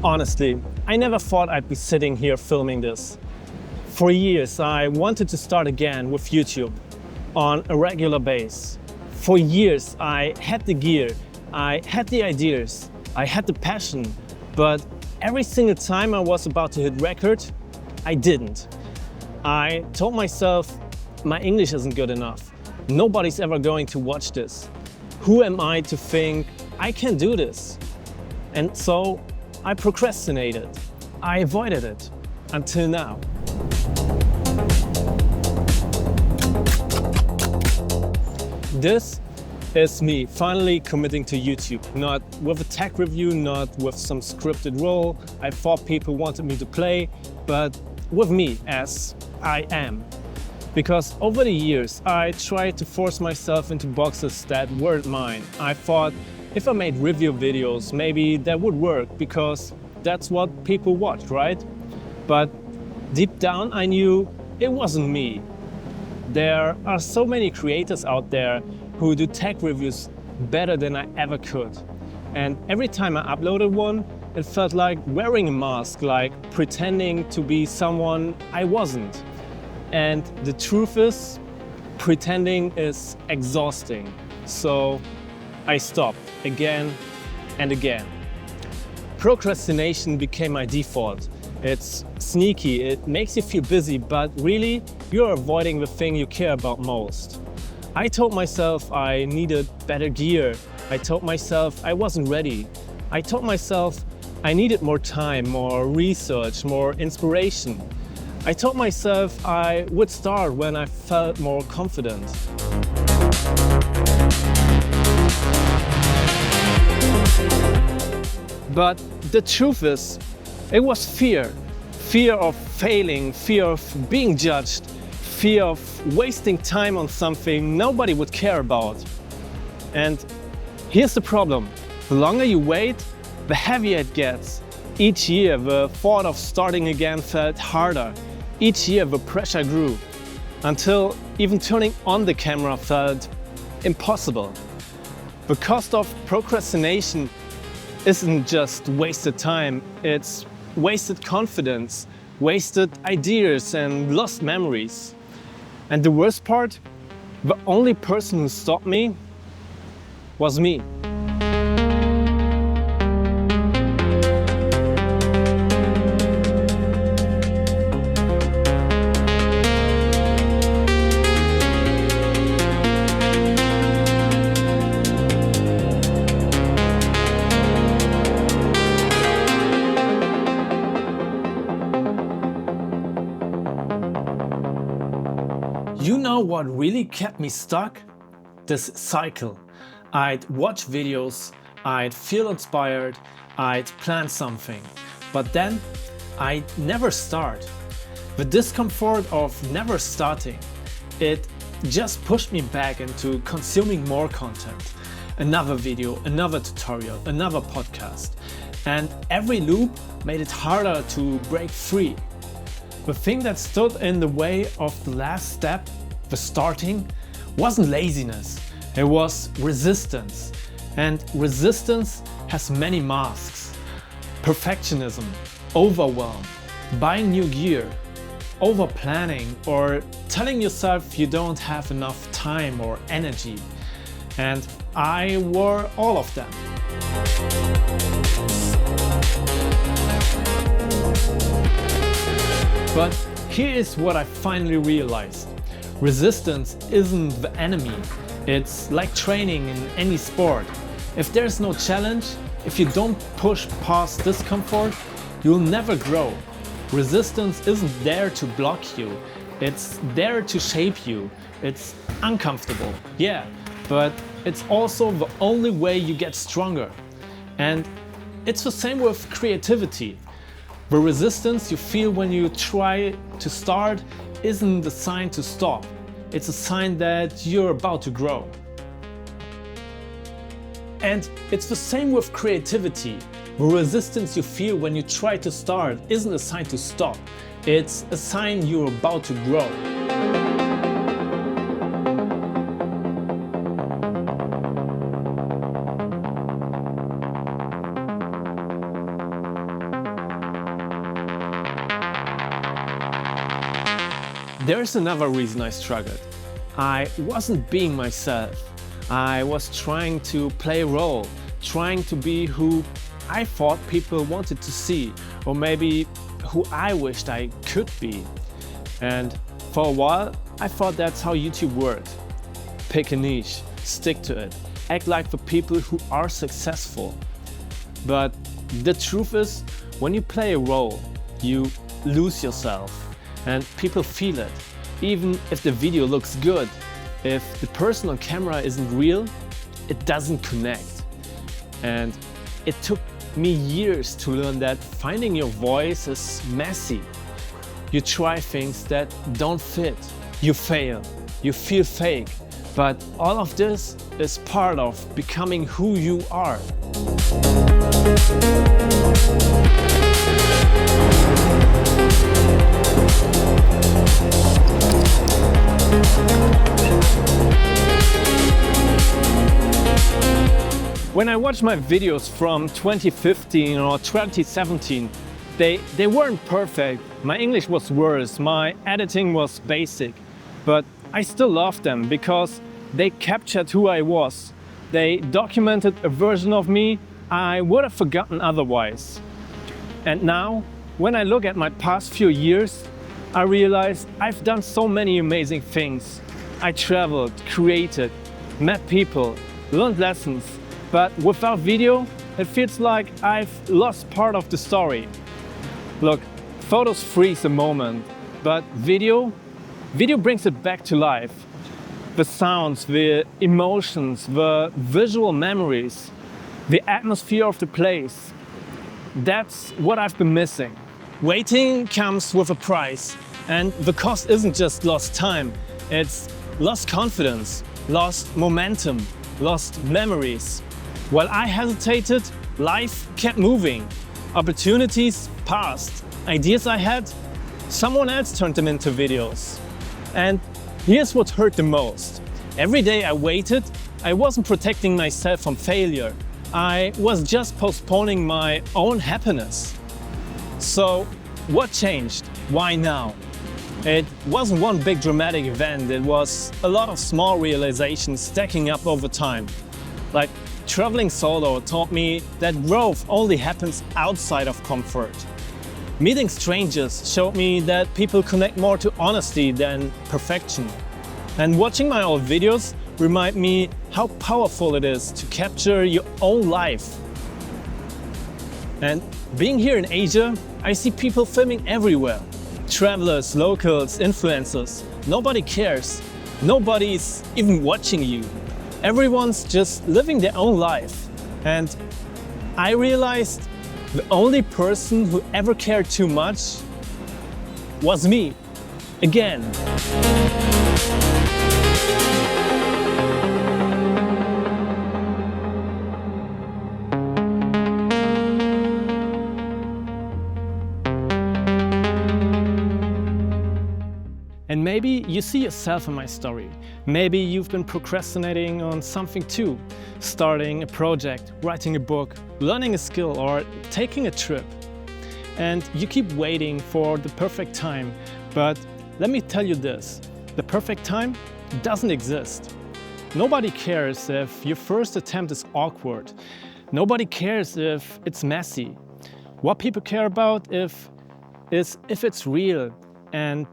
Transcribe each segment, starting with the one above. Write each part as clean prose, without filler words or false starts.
Honestly, I never thought I'd be sitting here filming this. For years, I wanted to start again with YouTube on a regular basis. For years, I had the gear, I had the ideas, I had the passion, but every single time I was about to hit record, I didn't. I told myself, my English isn't good enough. Nobody's ever going to watch this. Who am I to think I can do this? And so I procrastinated. I avoided it until now. This is me finally committing to YouTube. Not with a tech review, not with some scripted role I thought people wanted me to play, but with me as I am. Because over the years, I tried to force myself into boxes that weren't mine. I thought if I made review videos, maybe that would work because that's what people watch, right? But deep down, I knew it wasn't me. There are so many creators out there who do tech reviews better than I ever could. And every time I uploaded one, it felt like wearing a mask, like pretending to be someone I wasn't. And the truth is, pretending is exhausting. So I stopped again and again. Procrastination became my default. It's sneaky, it makes you feel busy, but really, you're avoiding the thing you care about most. I told myself I needed better gear. I told myself I wasn't ready. I told myself I needed more time, more research, more inspiration. I told myself I would start when I felt more confident. But the truth is, it was fear. Fear of failing, fear of being judged, fear of wasting time on something nobody would care about. And here's the problem. The longer you wait, the heavier it gets. Each year, the thought of starting again felt harder. Each year, the pressure grew, until even turning on the camera felt impossible. The cost of procrastination isn't just wasted time, it's wasted confidence, wasted ideas and lost memories. And the worst part, the only person who stopped me was me. You know what really kept me stuck? This cycle. I'd watch videos, I'd feel inspired, I'd plan something, but then I'd never start. The discomfort of never starting, it just pushed me back into consuming more content. Another video, another tutorial, another podcast. And every loop made it harder to break free. The thing that stood in the way of the last step, the starting, wasn't laziness, it was resistance. And resistance has many masks. Perfectionism, overwhelm, buying new gear, over planning, or telling yourself you don't have enough time or energy. And I wore all of them. But here is what I finally realized. Resistance isn't the enemy. It's like training in any sport. If there's no challenge, if you don't push past discomfort, you'll never grow. Resistance isn't there to block you. It's there to shape you. It's uncomfortable, yeah, but it's also the only way you get stronger. And it's the same with creativity. The resistance you feel when you try to start isn't a sign to stop. It's a sign that you're about to grow. And it's the same with creativity. The resistance you feel when you try to start isn't a sign to stop. It's a sign you're about to grow. There's another reason I struggled. I wasn't being myself. I was trying to play a role, trying to be who I thought people wanted to see, or maybe who I wished I could be. And for a while, I thought that's how YouTube worked. Pick a niche, stick to it, act like the people who are successful. But the truth is, when you play a role, you lose yourself and people feel it. Even if the video looks good, if the person on camera isn't real, it doesn't connect. And it took me years to learn that finding your voice is messy. You try things that don't fit, you fail, you feel fake, but all of this is part of becoming who you are. When I watch my videos from 2015 or 2017, they weren't perfect. My English was worse, my editing was basic, but I still loved them because they captured who I was. They documented a version of me I would have forgotten otherwise. And now, when I look at my past few years, I realize I've done so many amazing things. I traveled, created, met people, learned lessons, but without video, it feels like I've lost part of the story. Look, photos freeze a moment, but video brings it back to life. The sounds, the emotions, the visual memories, the atmosphere of the place. That's what I've been missing. Waiting comes with a price, and the cost isn't just lost time, it's lost confidence, lost momentum, lost memories. While I hesitated, life kept moving. Opportunities passed. Ideas I had, someone else turned them into videos. And here's what hurt the most. Every day I waited, I wasn't protecting myself from failure. I was just postponing my own happiness. So what changed? Why now? It wasn't one big dramatic event, it was a lot of small realizations stacking up over time. Like traveling solo taught me that growth only happens outside of comfort. Meeting strangers showed me that people connect more to honesty than perfection. And watching my old videos remind me how powerful it is to capture your own life. And being here in Asia, I see people filming everywhere. Travelers, locals, influencers. Nobody cares. Nobody's even watching you. Everyone's just living their own life. And I realized the only person who ever cared too much was me, again. And maybe you see yourself in my story. Maybe you've been procrastinating on something too. Starting a project, writing a book, learning a skill, or taking a trip. And you keep waiting for the perfect time. But let me tell you this, the perfect time doesn't exist. Nobody cares if your first attempt is awkward. Nobody cares if it's messy. What people care about is if it's real, and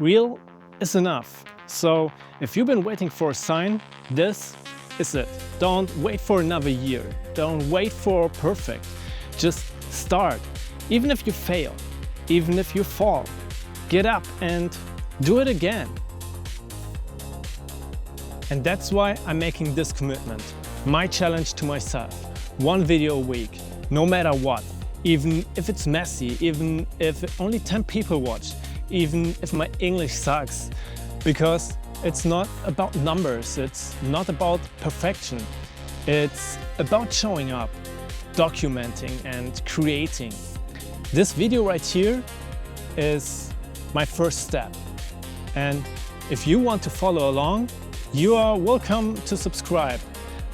real is enough. So if you've been waiting for a sign, this is it. Don't wait for another year. Don't wait for perfect. Just start. Even if you fail, even if you fall, get up and do it again. And that's why I'm making this commitment. My challenge to myself. One video a week, no matter what. Even if it's messy, even if only 10 people watch, even if my English sucks. Because it's not about numbers, it's not about perfection. It's about showing up, documenting and creating. This video right here is my first step. And if you want to follow along, you are welcome to subscribe,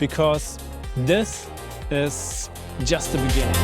because this is just the beginning.